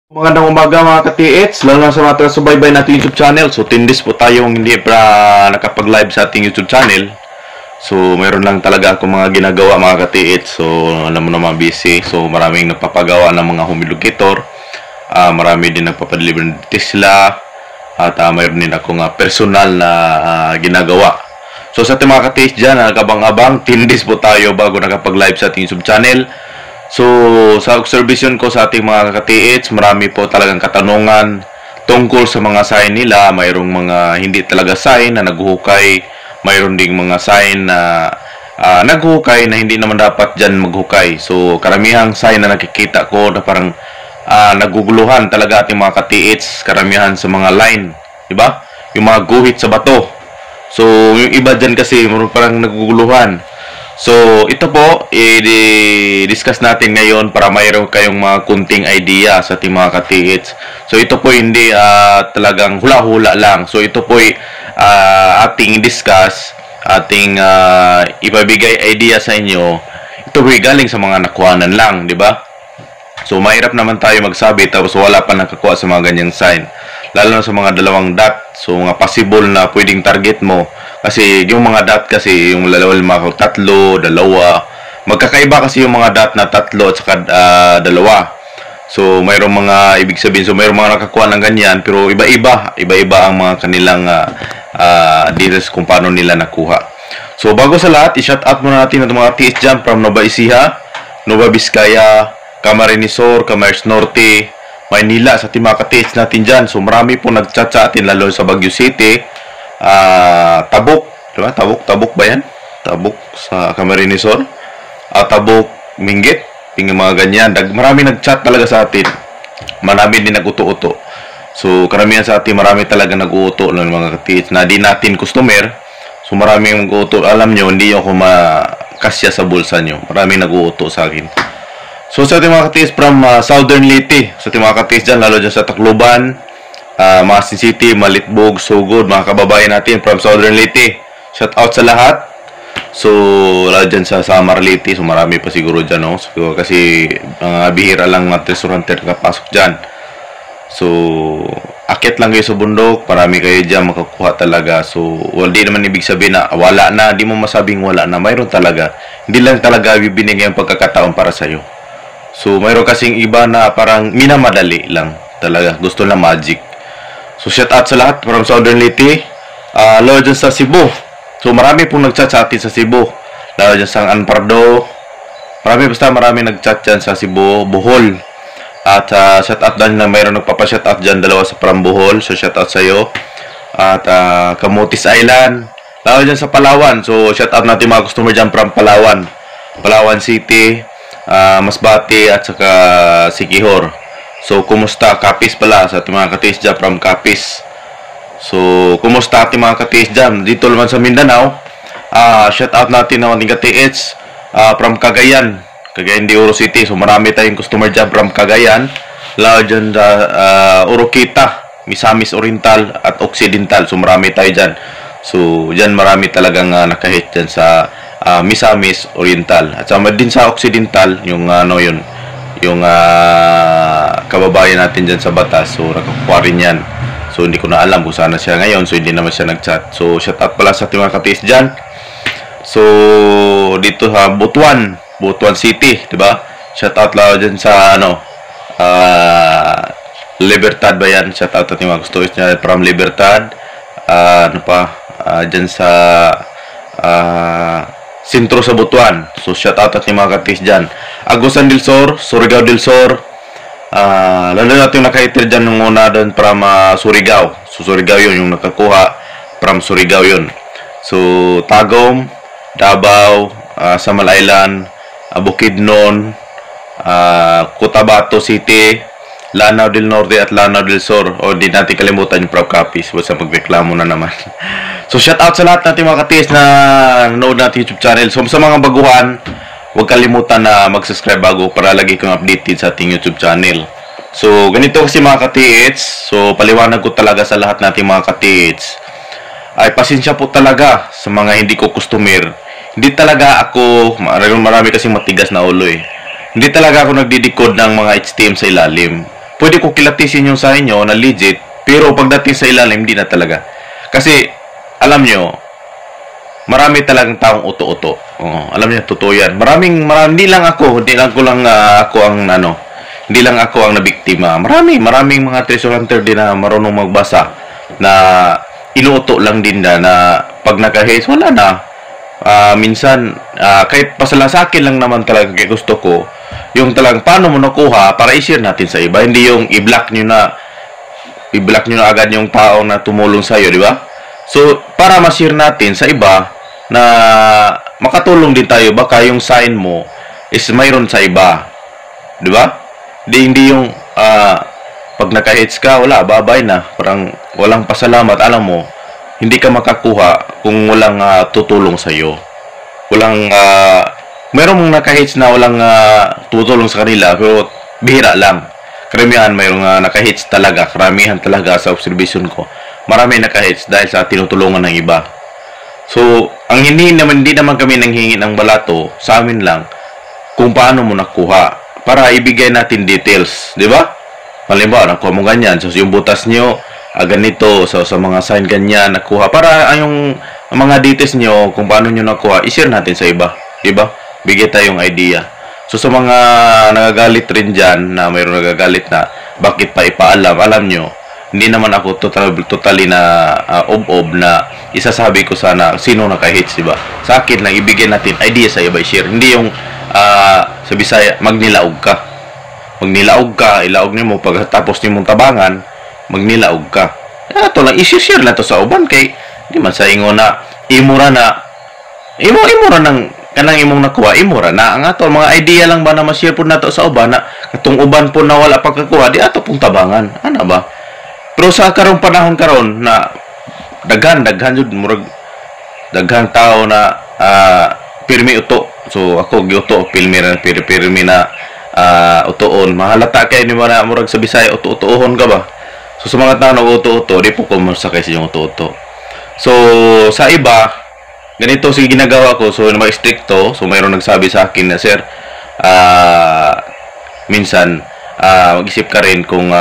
Magandang umaga mga ka-TH, lalo na sa mga taga-subaybay natin YouTube channel. So, tindis po tayong hindi pa nakapag-live sa ating YouTube channel. So, mayroon lang talaga akong mga ginagawa mga ka-TH. So, alam mo naman busy. So, maraming nagpapagawa ng mga humilocator. Marami din nagpapadeliver ng Tesla. At mayroon din akong personal na ginagawa. So, sa ating mga ka-TH dyan, kabang-abang, tindis po tayo bago nakapag-live sa ating YouTube channel. So, sa observation ko sa ating mga ka-TH, marami po talagang katanungan tungkol sa mga sign nila. Mayroong mga hindi talaga sign na naghuhukay. Mayroon ding mga sign na naghuhukay na hindi naman dapat dyan maghukay. So, karamihang sign na nakikita ko na parang naguguluhan talaga ating mga ka-TH. Karamihan sa mga line, diba? Yung mga guhit sa bato. So, yung iba dyan kasi parang naguguluhan. So, ito po, i-discuss natin ngayon para mayroon kayong mga kunting idea sa ating mga ka-TH. So, ito po hindi talagang hula-hula lang. So, ito po ating discuss, ating ipabigay idea sa inyo. Ito po galing sa mga nakuhanan lang, di ba? So, mahirap naman tayo magsabi tapos wala pa nakakuha sa mga ganyang sign. Lalo na sa mga dalawang dot. So, mga possible na pwedeng target mo. Kasi yung mga dot kasi, yung mga tatlo, dalawa. Magkakaiba kasi yung mga dot na tatlo at saka dalawa. So, mayroong mga ibig sabihin. So, mayroong mga nakakuha ng ganyan. Pero iba-iba. Iba-iba ang mga kanilang details kung paano nila nakuha. So, bago sa lahat, i-shout out muna natin ang mga TH dyan from Nova Ecija, Nova Vizcaya, Camarines Sur, Camarines Norte, Maynila, sa ating mga ka-TH natin dyan. So, marami po nag-chat sa atin, lalo sa Baguio City. Tabuk, diba? Tabuk ba yan? Tabuk sa Camarines Sur. Tabuk, Minggit, mga ganyan. Marami nag-chat talaga sa atin. Marami din nag-uto-uto. So, karamihan sa atin, marami talaga nag-uuto ng mga ka-TH na di natin customer. So, marami nag-uuto. Alam nyo, hindi ako makasya sa bulsa nyo. Marami nag-uuto sa akin. So, sa ating mga ka-TH from Southern Leyte, sa ating mga ka-TH dyan, lalo dyan sa Tacloban, Masin City, Malitbog, Sugod, mga kababayan natin from Southern Leyte. Shout out sa lahat. So, lalo dyan sa Samar Leyte, so marami pa siguro dyan, no? So, kasi bihira lang mga restaurante nakapasok dyan. So, akit lang kayo sa bundok, marami kayo dyan makakuha talaga. So, hindi naman ibig sabihin na wala na, di mo masabing wala na, mayroon talaga. Hindi lang talaga bibinigay ang pagkakataon para sa'yo. So, mayroon kasing iba na parang minamadali lang talaga. Gusto na magic. So, shout out sa lahat from Southern Leyte. Lalo dyan sa Cebu. So, marami pong nag-chat sa atin sa Cebu. Lalo dyan sa Anpardo. Marami nag-chat dyan sa Cebu, Bohol. At shout out dyan na mayroon nagpapa-shout out dyan, dalawa sa from Bohol. So, shout out sa'yo. At Camotes Island. Lalo dyan sa Palawan. So, shout out natin mga customer dyan from Palawan. Palawan City, Masbate at saka Siquijor. So, kumusta? Capiz pala sa ating mga ka-TH dyan from Capiz. So, kumusta ating mga ka-TH dyan? Dito naman sa Mindanao, shout out natin ng ating ka-TH from Cagayan, Cagayan de Oro City. So, marami tayong customer dyan from Cagayan. Lalo dyan Oroquita, Misamis Oriental at Occidental. So, marami tayo dyan. So, dyan marami talagang nakahit dyan sa Misamis Oriental. At sama din sa Occidental, yung yung kababayan natin dyan sa Batas. So, nakakuha rin yan. So, hindi ko na alam kung saan na siya ngayon. So, hindi naman siya nag-chat. So, shout out pala sa ating mga ka-TH dyan. So, dito sa Butuan City, diba? Shout out lang dyan sa, Libertad ba yan? Shout out ating mga customers dyan from Libertad. Dyan sa, Sintro sa Butuan. So, shout out at yung mga ka-TH dyan. Agusan del Sur, Surigao del Sur. Lalo natin nakaitir dyan nung una doon from Surigao. So, Surigao yun, yung nakakuha from Surigao yun. So, Tagum, Davao, Samal Island, Bukidnon, Cotabato City, Lanao del Norte at Lanao del Sur. O, di natin kalimutan yung Prof. Capiz. Basta magreklamo na naman. So, shout out sa lahat natin mga ka-TH na nanood natin YouTube channel. So, sa mga baguhan, huwag kalimutan na mag-subscribe bago para lagi kang updated sa ating YouTube channel. So, ganito kasi mga ka-TH. So, paliwanag ko talaga sa lahat natin mga ka-TH. Ay, pasensya po talaga sa mga hindi ko customer. Hindi talaga ako, marami kasi matigas na ulo eh. Hindi talaga ako nagdidikod ng mga HTM sa ilalim. pwede ko kilatisin yung sa inyo na legit, pero pagdating sa ilalim, hindi na talaga. Kasi, alam nyo, marami talagang taong uto-uto. Alam niyo, totoo yan. Hindi lang ako ang nabiktima. Maraming mga treasure hunter din na marunong magbasa na inuuto lang din na pag naka-haze, wala na. Minsan, kahit pasala sa akin lang naman talaga kaya gusto ko, yung talagang paano mo nakuha para i-share natin sa iba. Hindi yung i-block nyo na agad yung tao na tumulong sa'yo, di ba? So, para ma-share natin sa iba na makatulong din tayo, baka yung sign mo is mayroon sa iba. Di ba? Hindi yung pag naka-hits ka, wala, babay na. Parang walang pasalamat. Alam mo, hindi ka makakuha kung walang tutulong sa'yo. Mayroong naka-hits na walang tutulong sa kanila, pero bihira lang. Karamihan mayroong naka-hits talaga. Karamihan talaga sa observation ko. Marami naka-hits dahil sa tinutulungan ng iba. So, hindi naman kami nanghingi ng balato, sa amin lang, kung paano mo nakuha. Para ibigay natin details, di ba? Halimbawa, nakuha mo ganyan. So, yung butas nyo, ganito. So, sa mga sign ganyan, nakuha. Para yung mga details nyo, kung paano nyo nakuha, i-share natin sa iba. Di ba? Bigay tayong idea. So, sa mga nagagalit rin dyan, na mayroong nagagalit na, bakit pa ipaalam? Alam nyo, hindi naman ako totally na ob-ob na isasabi ko sana sino naka-hits, di ba? Sa akin lang, ibigay natin idea sa iba, i-share. Hindi yung sa Bisaya, magnilaog ka. Ilaog niyo mo, pagkatapos niyo mong tabangan, magnilaog ka. Ito lang, i-share na to sa uban, kay, di man sa ingo na, imura ng kanang imong nakuha, imura na. Ang ato, mga idea lang ba na ma-share po na to sa uban, na itong uban po na wala pagkakuha, di ato pong tabangan. Ano ba? Pero sa karong panahon karon na daghan jud murag daghang tao na pirmi uto. So ako giuto pirmi na utoon. Mahalata kay ni na murag sa Bisaya uto-utohon ka ba. So sa mga tao na uto-uto, di po ko masakay sa yung uto-uto. So sa iba ganito sige ginagawa ko, so na stricto. So mayroon nagsabi sa akin na, sir, minsan mag-isip ka rin kung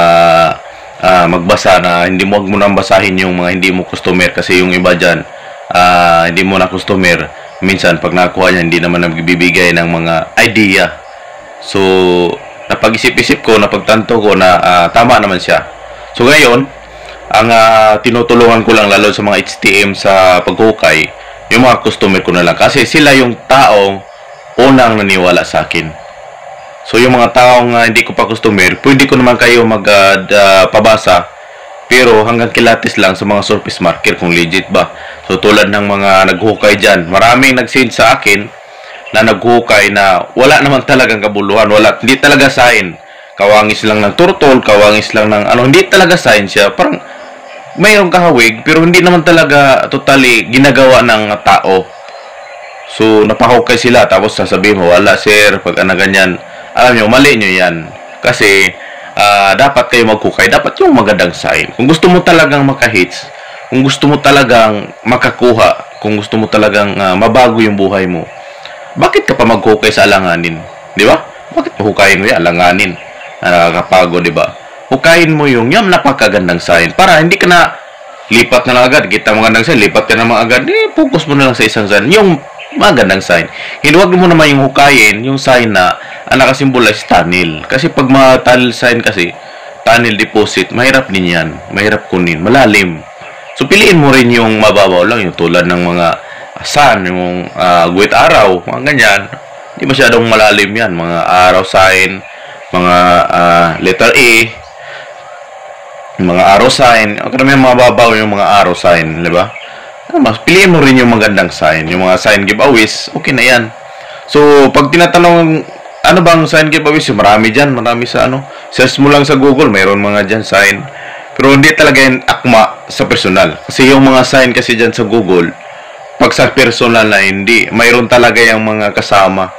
magbasa na wag mo nang basahin yung mga hindi mo customer, kasi yung iba dyan hindi mo na customer, minsan pag nakuha niya hindi naman nagbibigay ng mga idea. So napag-isip-isip ko, napagtanto ko na tama naman siya. So ngayon ang tinutulungan ko lang, lalo sa mga HTM sa paghukay, yung mga customer ko na lang, kasi sila yung taong unang naniwala sa akin. So, yung mga taong hindi ko pa customer, pwede ko naman kayo pabasa, pero hanggang kilatis lang sa mga surface marker kung legit ba. So, tulad ng mga naghukay dyan, maraming nag-send sa akin na naghukay na wala naman talagang kabuluhan, hindi talaga sign. Kawangis lang ng turtle, kawangis lang ng hindi talaga sign siya. Parang mayroong kahawig, pero hindi naman talaga totally ginagawa ng tao. So, napahukay sila, tapos sasabihin mo, wala sir, pag ganyan. Alam nyo, mali nyo yan. Kasi, dapat kayo maghukay. Dapat yung magandang sign. Kung gusto mo talagang maka-hits, kung gusto mo talagang makakuha, kung gusto mo talagang mabago yung buhay mo, bakit ka pa maghukay sa alanganin? Di ba? Bakit hukayin mo yan? Alanganin. Nakakapagod, di ba? Hukayin mo yung napakagandang sign para hindi ka na lipat na lang agad. Kita magandang sign, lipat ka na mga agad. Focus mo na lang sa isang sign. Yung magandang sign. Hindi, wag mo naman yung hukayin, yung sign na nakasimbolize tunnel. Kasi pag mga tunnel sign kasi, tunnel deposit, mahirap din yan. Mahirap kunin. Malalim. So, piliin mo rin yung mababaw lang. Yung tulad ng mga sun, yung guwit araw, mga ganyan. Hindi masyadong malalim yan. Mga araw sign, mga letter A, mga arrow sign. Karamihan mga mababaw yung mga arrow sign. Diba? Mas piliin mo rin yung magandang sign. Yung mga sign giveaways, okay na yan. So, pag tinatanong, ano bang sign giveaways? Marami dyan. Marami sa search mo lang sa Google, mayroon mga dyan sign. Pero hindi talaga yung akma sa personal. Kasi yung mga sign kasi dyan sa Google, pag sa personal na hindi, mayroon talaga yung mga kasama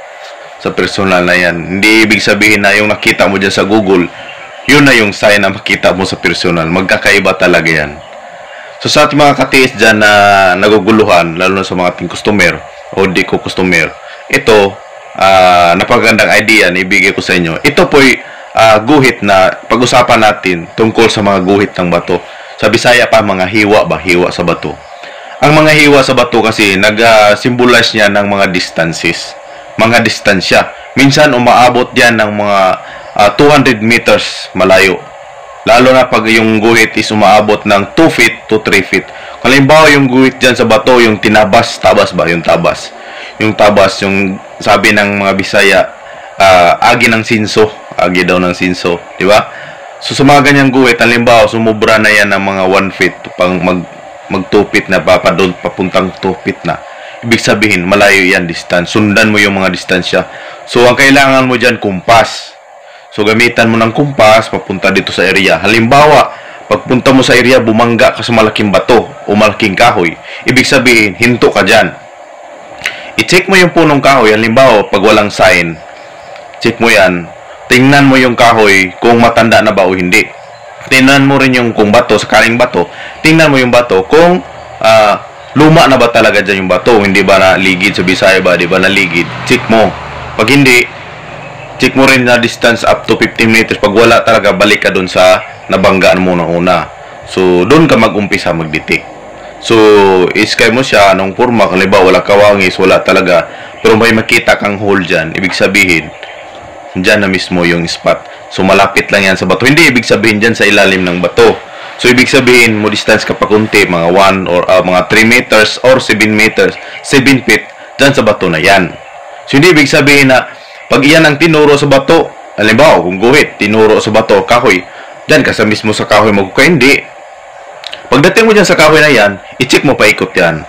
sa personal na yan. Hindi ibig sabihin na yung nakita mo dyan sa Google, yun na yung sign na makita mo sa personal. Magkakaiba talaga yan. So sa ating mga katiis dyan na naguguluhan, lalo na sa mga ating customer o di ko customer, ito, napagandang idea na ibigay ko sa inyo. Ito po'y guhit na pag-usapan natin tungkol sa mga guhit ng bato. Sa Bisaya pa, mga hiwa ba? Hiwa sa bato. Ang mga hiwa sa bato kasi nag-symbolize niya ng mga distances. Mga distansya. Minsan umaabot yan ng mga 200 meters malayo. Lalo na pag yung guhit is umaabot ng 2 feet to 3 feet. Kung halimbawa yung guhit dyan sa bato, yung tabas ba? Yung tabas. Yung tabas, yung sabi ng mga Bisaya, agi ng sinso. Agi daw ng sinso. Di ba? So sa mga ganyang guhit, halimbawa, sumubra na yan ng mga 1 feet pang mag 2 feet na papuntang 2 feet na. Ibig sabihin, malayo yan distance. Sundan mo yung mga distansya. So ang kailangan mo dyan, kumpas. So gamitan mo ng kumpas, papunta dito sa area. Halimbawa, pagpunta mo sa area, bumangga ka sa malaking bato o malaking kahoy. Ibig sabihin, hinto ka dyan. I-check mo yung punong kahoy. Halimbawa, pag walang sign, check mo yan. Tingnan mo yung kahoy kung matanda na ba o hindi. Tingnan mo rin yung kung bato, sakaling bato. Tingnan mo yung bato kung luma na ba talaga dyan yung bato. Hindi ba naligid sa Bisaya ba? Di ba naligid? Check mo. Pag hindi, check mo rin na distance up to 15 meters. Pag wala talaga, balik ka dun sa nabanggaan mo na una. So, dun ka mag-umpisa mag-detect. So, iskay mo siya anong forma. Halimbawa, wala kawangis, wala talaga. Pero may makita kang hole dyan. Ibig sabihin, dyan na mismo yung spot. So, malapit lang yan sa bato. Hindi ibig sabihin dyan sa ilalim ng bato. So, ibig sabihin, mo distance ka pa kunti, mga 1 or mga 3 meters or 7 meters, 7 feet, dyan sa bato na yan. So, hindi ibig sabihin na pag iyan ang tinuro sa bato, halimbawa, kung guhit, tinuro sa bato, kahoy, dyan ka sa mismo sa kahoy magkuka, hindi. Pagdating mo dyan sa kahoy na yan, i-check mo pa ikot yan.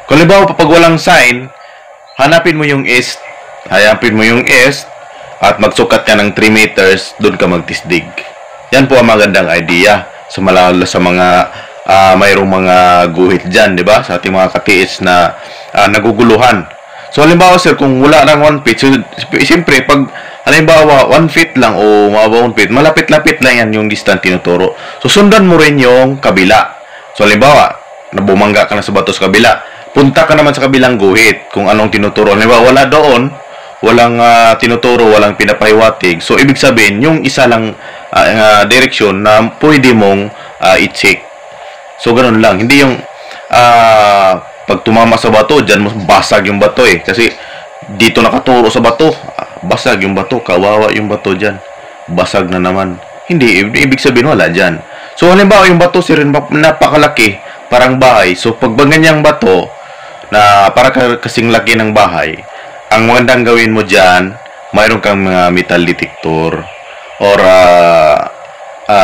Kung halimbawa, pag walang sign, hanapin mo yung east, at magsukat ka ng 3 meters, doon ka magtisdig. Yan po ang magandang idea sa malala sa mga mayroong mga guhit dyan, di ba? Sa ating mga katiis na naguguluhan. So, halimbawa, sir, kung wala ng 1 feet, so, siyempre, pag halimbawa, 1 feet lang o mga 1 feet, malapit-lapit lang yan yung distance tinuturo. So, sundan mo rin yung kabila. So, halimbawa, nabumangga ka na sa bato sa kabila, punta ka naman sa kabilang guhit kung anong tinuturo. Halimbawa, wala doon, walang tinuturo, walang pinapahiwatig. So, ibig sabihin, yung isa lang direksyon na pwede mong i-check. So, ganun lang. Hindi yung pag tumama sa bato, dyan mo basag yung bato eh. Kasi dito nakaturo sa bato, basag yung bato, kawawa yung bato dyan. Basag na naman. Hindi, ibig sabihin wala dyan. So, halimbawa, yung bato sir, napakalaki, parang bahay. So, pag ganyang bato, na para kasing laki ng bahay, ang magandang gawin mo dyan, mayroon kang mga metal detector or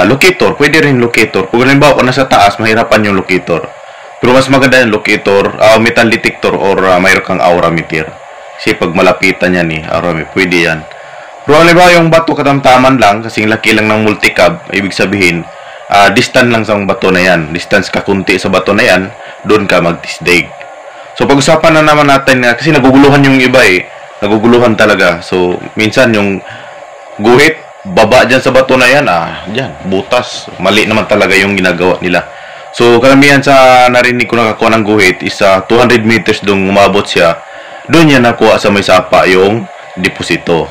locator. Pwede rin locator. Kung halimbawa kung nasa taas, mahirapan yung locator. Pero mas maganda yung locator, metal detector or mayroon kang aura meter. Kasi pag malapitan yan aura meter, pwede yan. Pero halimbawa yung bato katamtaman lang, kasing laki lang ng multicab, ibig sabihin, distance lang sa bato na yan. Distance kakunti sa bato na yan, doon ka magtisdig. So, pag-usapan na naman natin kasi naguguluhan yung iba Naguguluhan talaga. So, minsan yung guhit, baba dyan sa bato na yan, dyan, butas. Mali naman talaga yung ginagawa nila. So, karamihan sa narinig ko nakakuha ng guhit is 200 meters doon umabot siya. Doon yan nakuha sa may sapa yung deposito.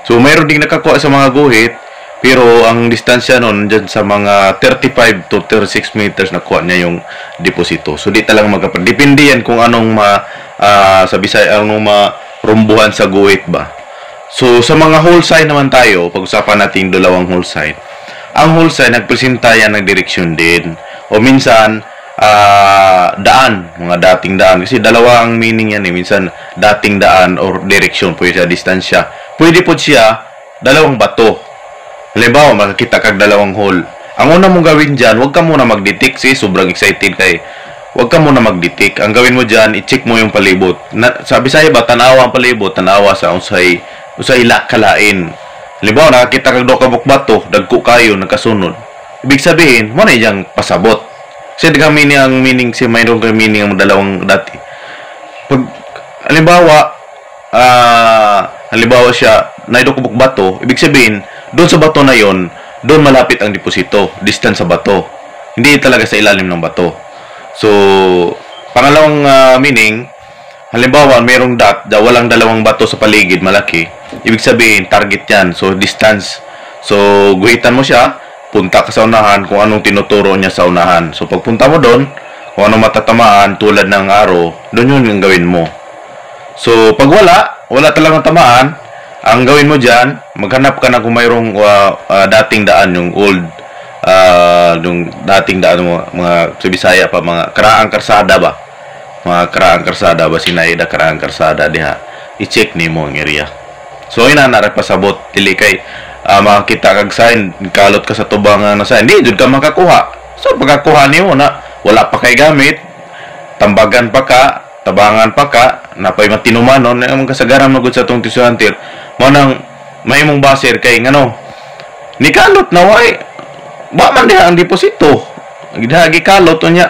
So, mayroon ding nakakuha sa mga guhit, pero ang distansya nun, dyan sa mga 35 to 36 meters, nakuha niya yung deposito. So, di talagang depende yan kung anong sa Bisaya, anong marumbuhan sa guhit ba. So, sa mga hole sign naman tayo, pag-usapan natin dalawang hole sign. Ang hole sign, nagpresenta yan ng direksyon din. O minsan, daan, mga dating daan. Kasi dalawa ang meaning yan Minsan, dating daan or direksyon, pwede siya, distansya. Pwede po siya, dalawang bato. Halimbawa, makakita kag dalawang hole. Ang una mong gawin dyan, huwag ka muna mag-detect. Sobrang excited ka Huwag ka muna mag-detect. Ang gawin mo dyan, i-check mo yung palibot. Sabi sa'yo ba, tanawa ang palibot, tanawa sa usay kalain. Halimbawa, nakakita kag dokabok bato, dagko kayo, nagkasunod. Ibig sabihin, mo na yung pasabot. Kasi ang meaning, mayroon kang meaning ang dalawang dati. Pag, halimbawa siya, naidokabok bato, ibig sabihin, doon sa bato na yon, doon malapit ang deposito, distance sa bato. Hindi talaga sa ilalim ng bato. So, pangalawang meaning, halimbawa, mayroong walang dalawang bato sa paligid, malaki. Ibig sabihin, target yan. So, distance. So, guhitan mo siya, punta ka sa unahan kung anong tinuturo niya sa unahan. So, pagpunta mo doon, kung anong matatamaan tulad ng arrow, doon yun yung gawin mo. So, pag wala talagang tamaan, ang gawin mo dyan, maghanap ka na kung mayroong dating daan, yung old, yung dating daan, mga sa Bisaya pa, mga karaang karsada ba? Mga karaang karsada ba, sinayda karaang karsada, diha. I-check ni mo ang area. So, inanarap pasabot, dili kay, makakita kag sign, kalot ka sa tubangan na sign, di, dun ka makakuha. So, pagkakuha niyo na, wala pa kay gamit, tambagan pa ka, tabangan pa ka, napay matinumanon, ang kasagaran magod sa itong tisuhantir, manang may mong baser kay ngano nikalot na way wa man diha ang deposito gidagi kalot unya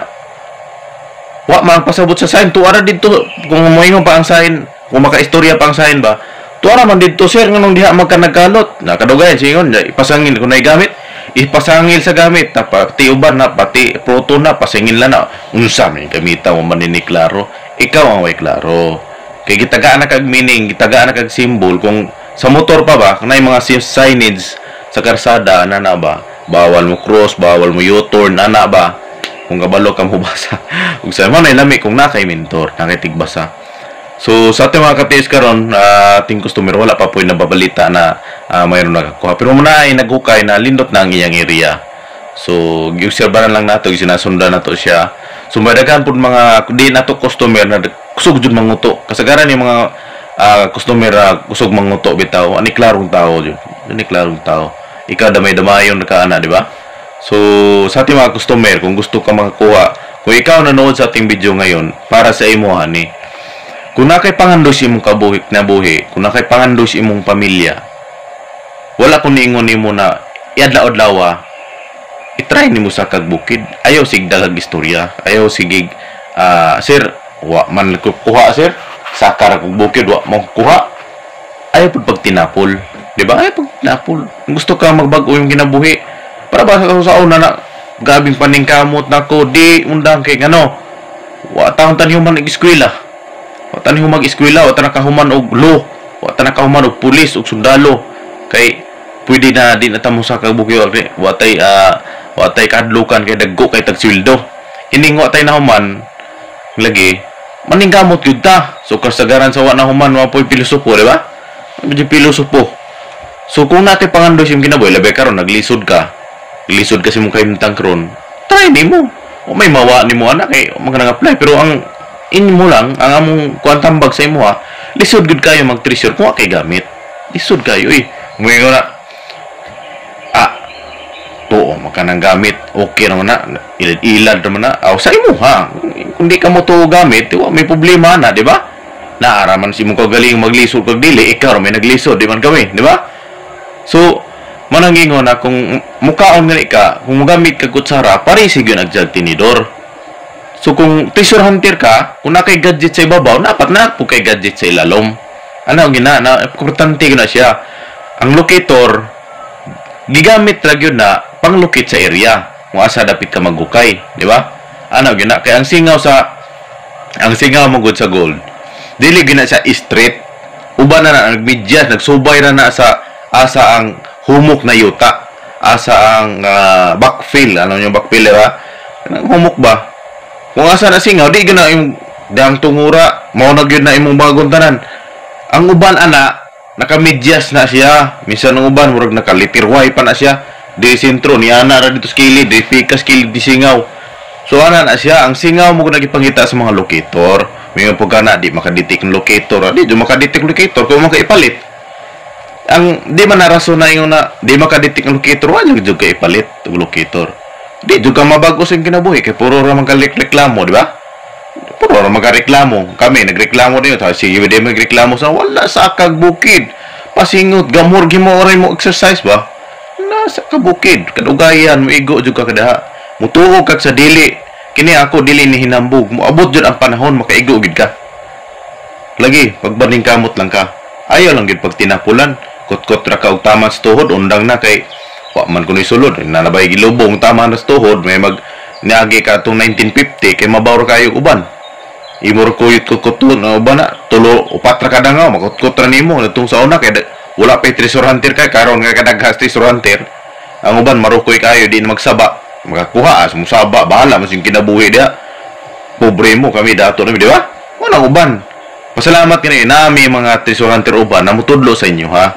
wa man pasabot sa sign tuara dito kung moingon pa ang sign kung makaistorya pa ang sign ba tuara man dito sir nganong diha magkanagkalot na kadugayan singon ipasangil kun nay gamit ipasangil sa gamit na pati uban na pati proto na pasangil na unsa man gamita mo man ni klaro ikaw ang way klaro kay gitagaan na kag meaning, gitagaan na kag symbol kung sa motor pa ba, kanay mga signage sa karsada na ba, bawal mo cross, bawal mo U-turn, ana ba, kung kabalo ka mo basa. Kung sa man ay lami kung nakay mentor, nakay tigbasa. So sa ating mga katiis karon, ating customer wala pa po nababalita na mayroon nakakuha. Pero muna ay naghukay na lindot na ang iyang area. So giobserbahan lang nato, sinasundan nato siya. So madagan pud mga di nato customer na kusog jud manguto. Kasagaran yung mga customer kusog manguto bitaw. Ani klarong tao jud. Ani klarong tao. Ikaw damay-damayon ka ana, di ba? So sa ating mga customer kung gusto ka makakuha, kung ikaw nanood sa ating video ngayon para sa imo ani. Kung nakay pangandos imong kabuhi na buhi, kung nakay pangandos imong pamilya, wala ko niingon nimo na iadlaw-adlaw i-try nimo sa kagbukid. Ayaw sig dalag istorya. Ayaw sigig sir, wa man kuha sir. Sakar kog bukid wa mo kuha. Ayaw pud pag tinapol, di ba? Ayaw pag tinapol. Gusto ka magbag-o yung kinabuhi. Para ba sa una na gabing paningkamot nako di undang kay ngano. Wa taon tan human ig-eskwela. Wa tan human mag-eskwela, wa tan nakahuman og law, wa tan nakahuman og pulis ug sundalo. Kay pwede na di na tamo sa kagbukid wa tay kadlukan kay daggo kay tagsildo. Hining wa tay nahuman lagi maningkamot gyud ta. So kasagaran sa wa nahuman wa poy pilosopo, di ba? Medyo pilosopo. So kung natay pangandos yung kinabuhi, labi karon naglisod ka. Lisod kasi mo kay tangkron. Try nimo. O may mawa nimo ana kay mag-apply pero ang inmo lang ang among kuantambag sa imo lisod gud kayo mag-treasure kung kay gamit. Lisod kayo Moingon na oo, makanang gamit, okay naman na, ilad naman na, sa imo kung di ka mo to gamit, may problema na, di ba? Naaraman si mo kagaling maglisod kag dili, ikaw may naglisod, di man kami, di ba? So, manangingon na kung mukaon nga ka, kung magamit ka kutsara, pare sige nagjag tinidor. So, kung treasure hunter ka, kung nakay gadget sa ibabaw, dapat na po kay gadget sa ilalom. Ano, importante na siya. Ang locator, gigamit lang yun na panglukit sa area kung asa dapit ka maghukay, di ba? Ano gina kay ang singaw mo gud sa gold dili gina sa straight uban na nagmedyas nagsubay na sa asa ang humok na yuta asa ang backfill yung backfill ba ang humok ba kung asa na singaw di gina yung dang tungura mao na gyud na imong bagong tanan ang uban ana nakamedyas na siya minsan ang uban murag nakalitirway pa na siya di sentro ni ana ra dito skilid di pika skilid di singaw so ana na siya ang singaw mo kung nagipangita sa mga locator may po kana di makadetect ng locator di makadetect locator kung makaipalit ang di man narason na yung na di makadetect ng locator wala jud kay ipalit og locator di jud ka mabago sa kinabuhi kay puro ra man reklamo di ba puro ra magareklamo kami nagreklamo din ta sige di magreklamo sa wala sa kagbukid pasingot gamor gimo oray mo exercise ba sa kabukid kadugayan moigo jud ka kadaha mutuog kag sa dili kini ako dili ni hinambog moabot jud ang panahon makaigo gid ka lagi pagbaning kamot lang ka ayaw lang gid pag tinapulan kot-kot ra ka og tama sa tuhod undang na kay wa man kunoy sulod nanabay gilubong tama na sa tuhod may mag niagi ka atong 1950 kay mabaw kayo uban imor kuyot kot-kot uban na tulo upat ra ka dangaw makot-kot ra nimo natong sa una kay wala pa treasure hunter kay karon nga kadaghas treasure hunter. Ang uban marukoy kayo din magsaba. Makakuha as musaba bahala mas yung kinabuhi dia. Pobre mo kami dato na di ba? Wala uban. Pasalamat kini nami mga treasure hunter uban na mutudlo sa inyo ha.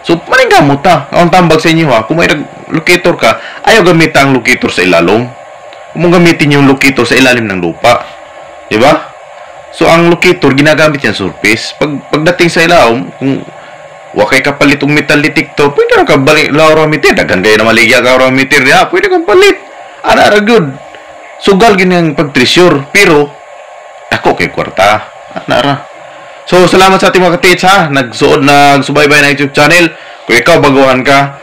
So maningkamot ta. Ang tambag sa inyo ha. Kung may locator ka, ayaw gamitin ang locator sa ilalom. Kung mo gamitin yung locator sa ilalim ng lupa. Di ba? So ang locator ginagamit yan surface. Pagdating sa ilawom, kung wakay kapalit ang metal detector, pwede na ka balik laura meter. Dagan kayo na maligya ka laura meter ya, pwede kang palit. Ana ra good. Sugal ganyang pag-treasure, pero ako kay kwarta. Ana ra. So salamat sa ating mga ka-TH ha. Nagsubaybay na YouTube channel. Kung ikaw baguhan ka,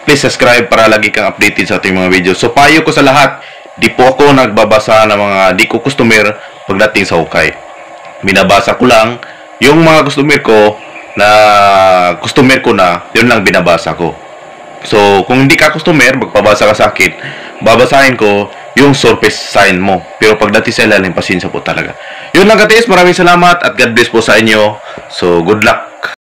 please subscribe para lagi kang updated sa ating mga video. So payo ko sa lahat, di po ako nagbabasa ng mga di ko customer pagdating sa hukay. Binabasa ko lang yung mga customer ko na yun lang binabasa ko. So kung hindi ka customer, magpabasa ka sa akin, babasahin ko yung surface sign mo. Pero pagdating sa ilalim, pasensya po talaga. Yun lang ka-TH, maraming salamat at God bless po sa inyo. So good luck.